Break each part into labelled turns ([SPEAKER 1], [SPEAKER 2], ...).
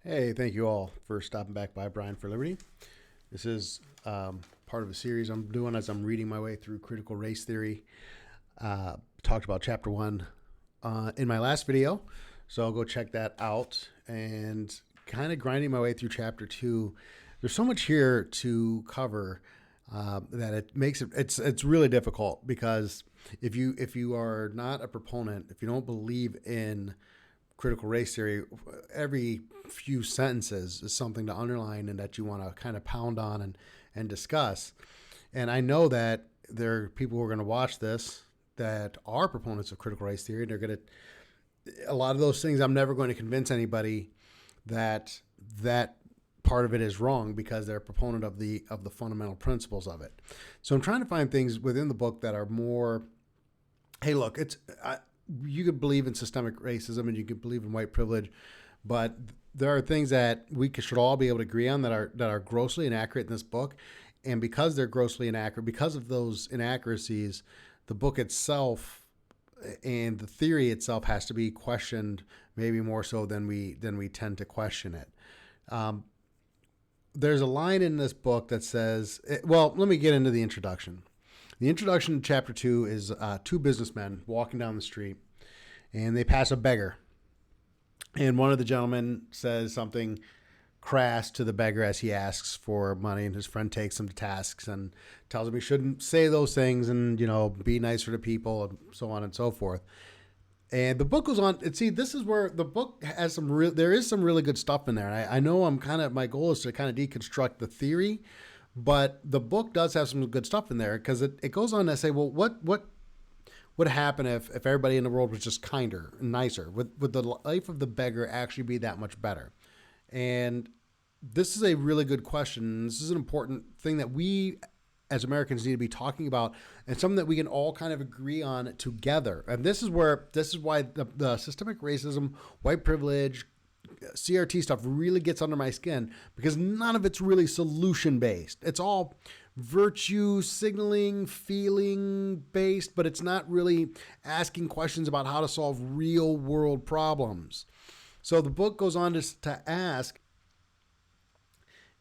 [SPEAKER 1] Hey, thank you all for stopping back by Brian for Liberty. This is part of a series I'm doing as I'm reading my way through critical race theory. Talked about chapter one in my last video, so I'll go check that out and kind of grinding my way through chapter two. There's so much here to cover that it makes it's really difficult because if you are not a proponent, if you don't believe in critical race theory, every few sentences is something to underline and that you want to kind of pound on and discuss. And I know that there are people who are going to watch this that are proponents of critical race theory. They're going to, a lot of those things, I'm never going to convince anybody that that part of it is wrong because they're a proponent of the fundamental principles of it. So I'm trying to find things within the book that are more, hey, look, you could believe in systemic racism and you could believe in white privilege, but there are things that we should all be able to agree on that are grossly inaccurate in this book. And because they're grossly inaccurate, because of those inaccuracies, the book itself and the theory itself has to be questioned, maybe more so than we tend to question it. There's a line in this book that says, well, let me get into the introduction. The introduction to chapter 2 is two businessmen walking down the street, and they pass a beggar. And one of the gentlemen says something crass to the beggar as he asks for money, and his friend takes him to tasks and tells him he shouldn't say those things and, be nicer to people and so on and so forth. And the book goes on. See, this is where the book has there is some really good stuff in there. And I know my goal is to kind of deconstruct the theory, but the book does have some good stuff in there because it goes on to say, well, what would happen if everybody in the world was just kinder and nicer? Would the life of the beggar actually be that much better? And this is a really good question. This is an important thing that we as Americans need to be talking about, and something that we can all kind of agree on together. And this is why the systemic racism, white privilege, CRT stuff really gets under my skin, because none of it's really solution based. It's all virtue signaling, feeling based, but it's not really asking questions about how to solve real world problems. So the book goes on to ask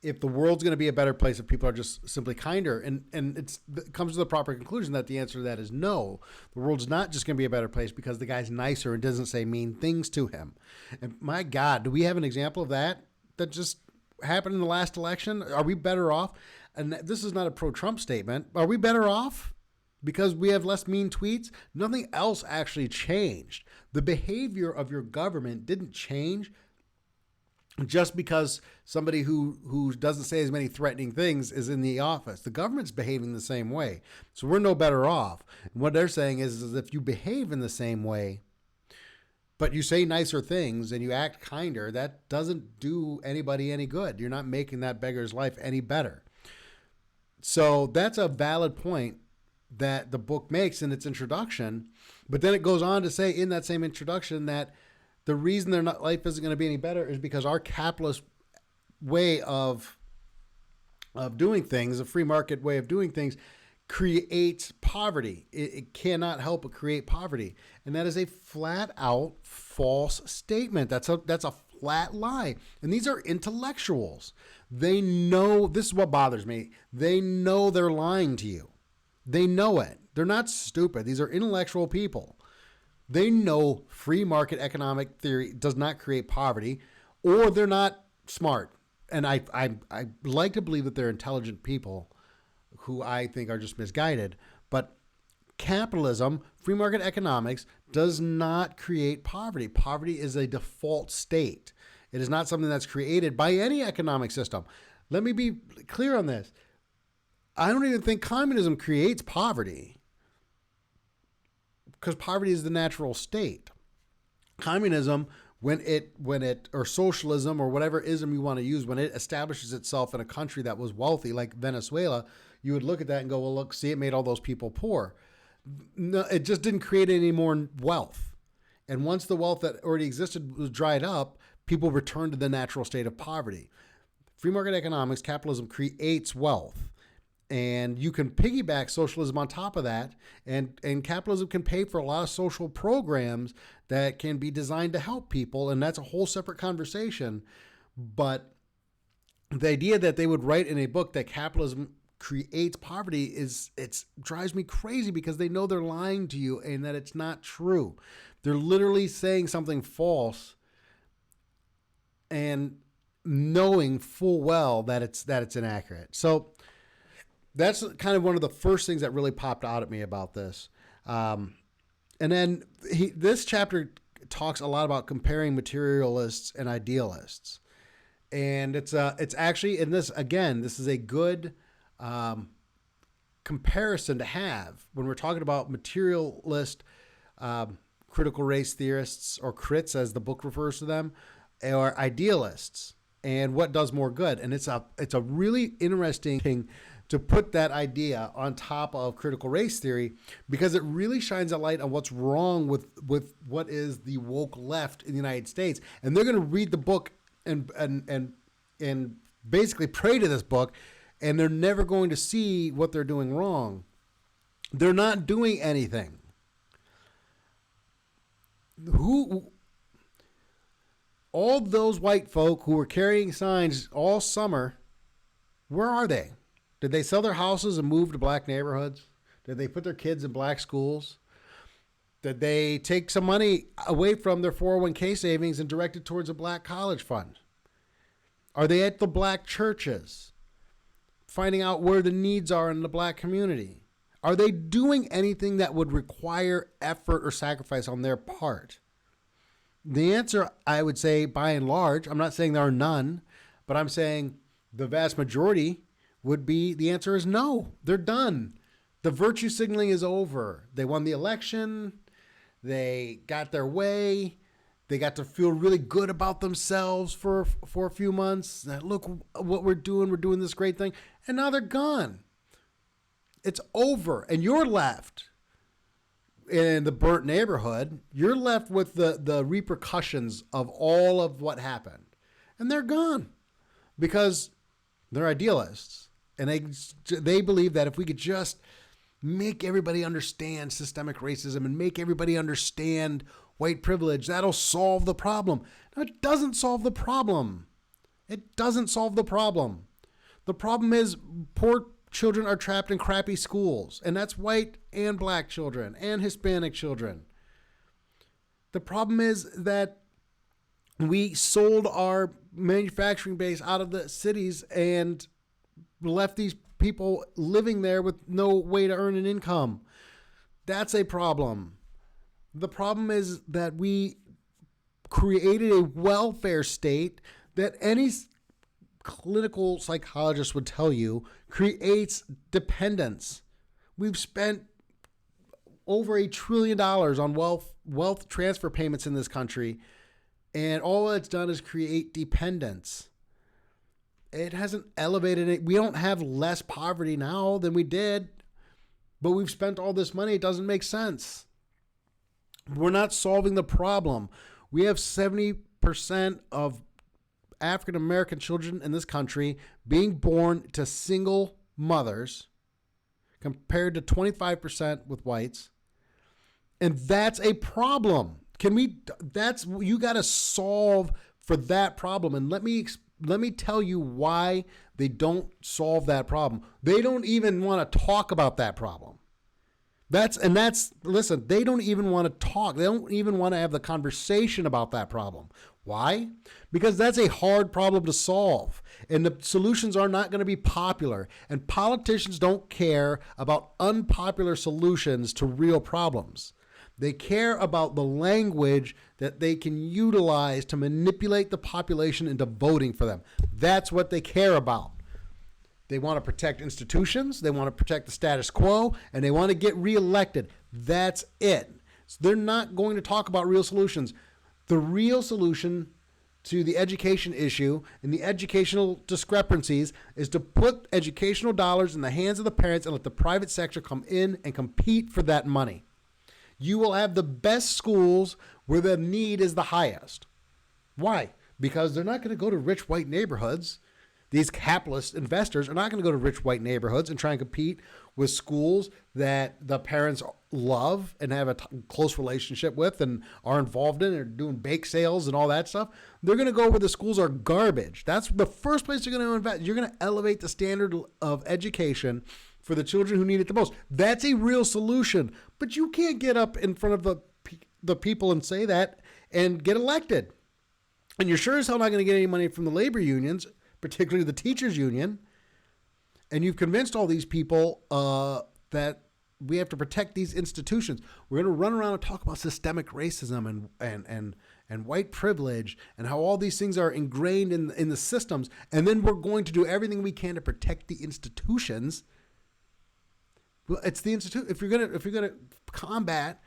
[SPEAKER 1] if the world's going to be a better place if people are just simply kinder. And it comes to the proper conclusion that the answer to that is no. The world's not just going to be a better place because the guy's nicer and doesn't say mean things to him. And my God, do we have an example of that just happened in the last election? Are we better off? And this is not a pro-Trump statement. Are we better off because we have less mean tweets? Nothing else actually changed. The behavior of your government didn't change just because somebody who doesn't say as many threatening things is in the office. The government's behaving the same way. So we're no better off. And what they're saying is if you behave in the same way, but you say nicer things and you act kinder, that doesn't do anybody any good. You're not making that beggar's life any better. So that's a valid point that the book makes in its introduction. But then it goes on to say in that same introduction that the reason life isn't going to be any better is because our capitalist way of doing things, a free market way of doing things, creates poverty. It cannot help but create poverty. And that is a flat out false statement. That's a flat lie. And these are intellectuals. They know, this is what bothers me. They know they're lying to you. They know it. They're not stupid. These are intellectual people. They know free market economic theory does not create poverty, or they're not smart. And I like to believe that they're intelligent people who I think are just misguided. But capitalism, free market economics, does not create poverty. Poverty is a default state. It is not something that's created by any economic system. Let me be clear on this. I don't even think communism creates poverty, because poverty is the natural state. Communism, when it or socialism or whatever ism you want to use, when it establishes itself in a country that was wealthy like Venezuela, you would look at that and go, well, look, see, it made all those people poor. No, it just didn't create any more wealth. And once the wealth that already existed was dried up, people returned to the natural state of poverty. Free market economics, capitalism creates wealth. And you can piggyback socialism on top of that. And capitalism can pay for a lot of social programs that can be designed to help people. And that's a whole separate conversation. But the idea that they would write in a book that capitalism creates poverty it drives me crazy, because they know they're lying to you and that it's not true. They're literally saying something false and knowing full well that it's inaccurate. So that's kind of one of the first things that really popped out at me about this. And then this chapter talks a lot about comparing materialists and idealists. And it's actually, in this, again, this is a good comparison to have when we're talking about materialist critical race theorists, or crits as the book refers to them, or idealists, and what does more good. And it's a really interesting thing to put that idea on top of critical race theory, because it really shines a light on what's wrong with what is the woke left in the United States. And they're going to read the book and basically pray to this book, and they're never going to see what they're doing wrong. They're not doing anything. All those white folk who were carrying signs all summer, where are they? Did they sell their houses and move to black neighborhoods? Did they put their kids in black schools? Did they take some money away from their 401k savings and direct it towards a black college fund? Are they at the black churches, finding out where the needs are in the black community? Are they doing anything that would require effort or sacrifice on their part? The answer, I would say, by and large, I'm not saying there are none, but I'm saying the vast majority would be, the answer is no. They're done. The virtue signaling is over. They won the election. They got their way. They got to feel really good about themselves for a few months. Look what we're doing. We're doing this great thing. And now they're gone. It's over. And you're left in the burnt neighborhood. You're left with the repercussions of all of what happened. And they're gone because they're idealists. And they believe that if we could just make everybody understand systemic racism and make everybody understand white privilege, that'll solve the problem. No, it doesn't solve the problem. It doesn't solve the problem. The problem is poor children are trapped in crappy schools, and that's white and black children and Hispanic children. The problem is that we sold our manufacturing base out of the cities and left these people living there with no way to earn an income. That's a problem. The problem is that we created a welfare state that any clinical psychologist would tell you creates dependence. We've spent over $1 trillion on wealth transfer payments in this country, and all it's done is create dependence. It hasn't elevated it. We don't have less poverty now than we did, but we've spent all this money. It doesn't make sense. We're not solving the problem. We have 70% of African American children in this country being born to single mothers, compared to 25% with whites. And that's a problem. You got to solve for that problem. And let me tell you why they don't solve that problem. They don't even want to talk about that problem. Listen, they don't even want to talk. They don't even want to have the conversation about that problem. Why? Because that's a hard problem to solve. And the solutions are not going to be popular. And politicians don't care about unpopular solutions to real problems. They care about the language that they can utilize to manipulate the population into voting for them. That's what they care about. They want to protect institutions, they want to protect the status quo, and they want to get reelected. That's it. So they're not going to talk about real solutions. The real solution to the education issue and the educational discrepancies is to put educational dollars in the hands of the parents and let the private sector come in and compete for that money. You will have the best schools where the need is the highest. Why? Because they're not going to go to rich white neighborhoods. these capitalist investors are not going to go to rich white neighborhoods and try and compete with schools that the parents love and have a close relationship with and are involved in and are doing bake sales and all that stuff. They're going to go where the schools are garbage. That's the first place you're going to invest. You're going to elevate the standard of education for the children who need it the most. That's a real solution. But you can't get up in front of the people and say that and get elected. And you're sure as hell not going to get any money from the labor unions, particularly the teachers union. And you've convinced all these people that we have to protect these institutions. We're going to run around and talk about systemic racism and white privilege and how all these things are ingrained in the systems. And then we're going to do everything we can to protect the institutions. Well, it's the institute. If you're gonna combat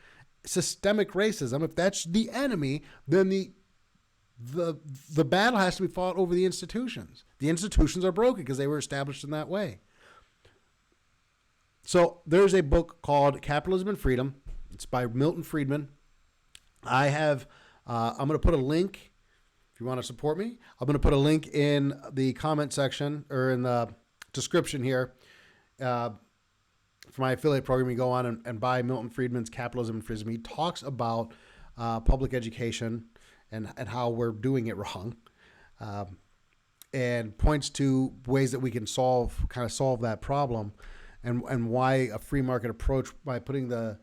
[SPEAKER 1] systemic racism, if that's the enemy, then the battle has to be fought over the institutions. The institutions are broken because they were established in that way. So there's a book called Capitalism and Freedom. It's by Milton Friedman. I'm going to put a link if you want to support me. I'm going to put a link in the comment section or in the description here. For my affiliate program, you go on and buy Milton Friedman's Capitalism and Freedom. He talks about public education and how we're doing it wrong, and points to ways that we can solve that problem, and why a free market approach by putting the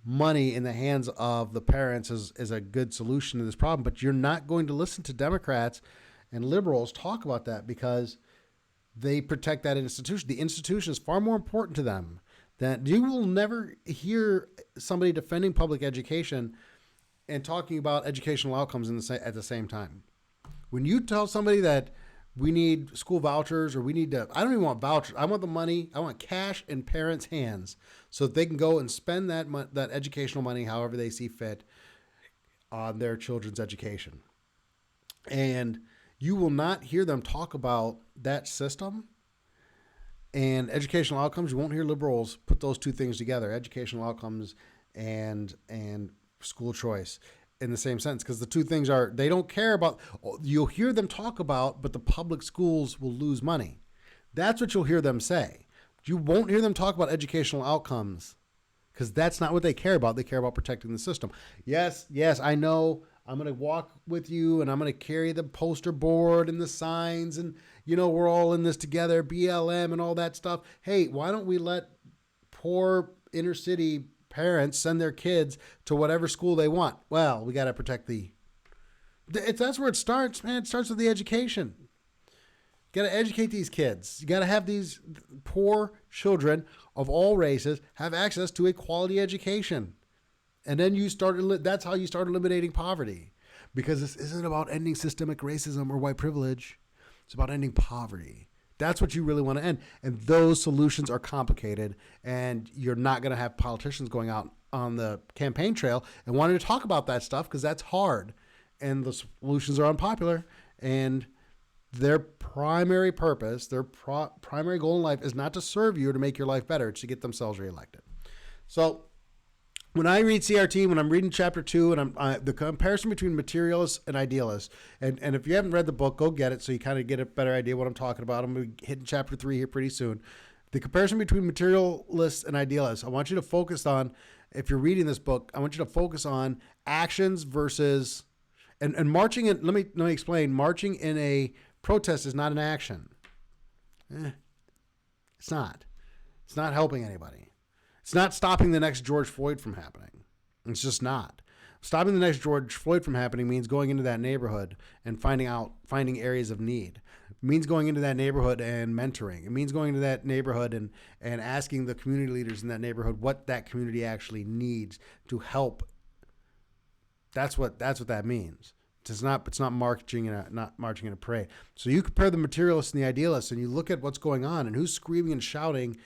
[SPEAKER 1] money in the hands of the parents is a good solution to this problem. But you're not going to listen to Democrats and liberals talk about that because they protect that institution. The institution is far more important to them. That you will never hear somebody defending public education and talking about educational outcomes at the same time. When you tell somebody that we need school vouchers or I don't even want vouchers. I want the money. I want cash in parents' hands so that they can go and spend that educational money however they see fit on their children's education. And you will not hear them talk about that system and educational outcomes. You won't hear liberals put those two things together, educational outcomes and school choice, in the same sentence, because the two things they don't care about. You'll hear them talk about, but the public schools will lose money. That's what you'll hear them say. You won't hear them talk about educational outcomes because that's not what they care about. They care about protecting the system. Yes, I know. I'm going to walk with you and I'm going to carry the poster board and the signs and, we're all in this together, BLM and all that stuff. Hey, why don't we let poor inner city parents send their kids to whatever school they want? Well, we got to protect that's where it starts, man. It starts with the education. You got to educate these kids. You got to have these poor children of all races have access to a quality education. And then that's how you start eliminating poverty, because this isn't about ending systemic racism or white privilege. It's about ending poverty. That's what you really want to end. And those solutions are complicated, and you're not going to have politicians going out on the campaign trail and wanting to talk about that stuff because that's hard. And the solutions are unpopular, and their primary purpose, their primary goal in life is not to serve you or to make your life better. It's to get themselves reelected. So when I read CRT, when I'm reading chapter 2, and the comparison between materialists and idealists, and if you haven't read the book, go get it so you kind of get a better idea what I'm talking about. I'm going to hit chapter 3 here pretty soon. The comparison between materialists and idealists, I want you to focus on, if you're reading this book, I want you to focus on actions versus, and marching in, let me explain, marching in a protest is not an action. It's not. It's not helping anybody. It's not stopping the next George Floyd from happening. It's just not. Stopping the next George Floyd from happening means going into that neighborhood and finding areas of need. It means going into that neighborhood and mentoring. It means going to that neighborhood and asking the community leaders in that neighborhood what that community actually needs to help. That's what that means. It's not marching in a parade. So you compare the materialists and the idealists, and you look at what's going on and who's screaming and shouting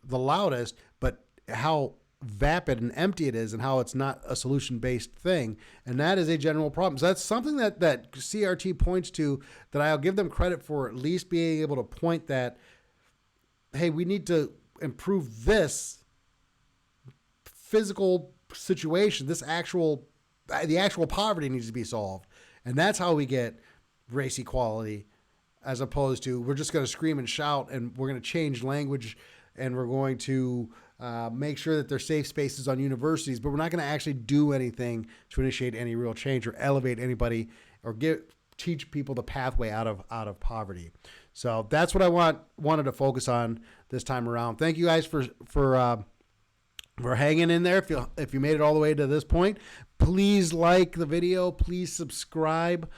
[SPEAKER 1] the loudest, but how vapid and empty it is, and how it's not a solution-based thing. And that is a general problem. So that's something that CRT points to, that I'll give them credit for, at least being able to point that, hey, we need to improve this physical situation. The actual poverty needs to be solved. And that's how we get race equality as opposed to we're just going to scream and shout and we're going to change language and we're going to make sure that there's safe spaces on universities, but we're not going to actually do anything to initiate any real change or elevate anybody or teach people the pathway out of poverty. So that's what I wanted to focus on this time around. Thank you guys for hanging in there. If you made it all the way to this point, please like the video, please subscribe,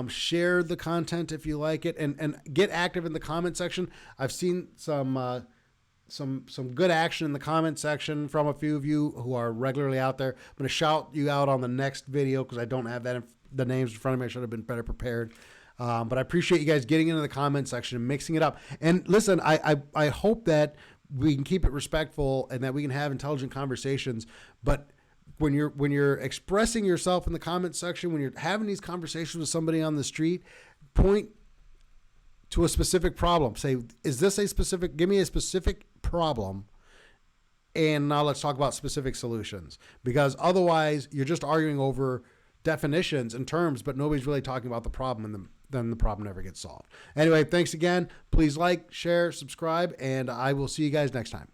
[SPEAKER 1] share the content if you like it, and get active in the comment section. I've seen some good action in the comment section from a few of you who are regularly out there. I'm going to shout you out on the next video because I don't have the names in front of me. I should have been better prepared. But I appreciate you guys getting into the comment section and mixing it up. And listen, I hope that we can keep it respectful and that we can have intelligent conversations. But when you're expressing yourself in the comment section, when you're having these conversations with somebody on the street, point to a specific problem. Say, give me a specific problem, and now let's talk about specific solutions. Because otherwise, you're just arguing over definitions and terms, but nobody's really talking about the problem, and then the problem never gets solved. Anyway, thanks again. Please like, share, subscribe, and I will see you guys next time.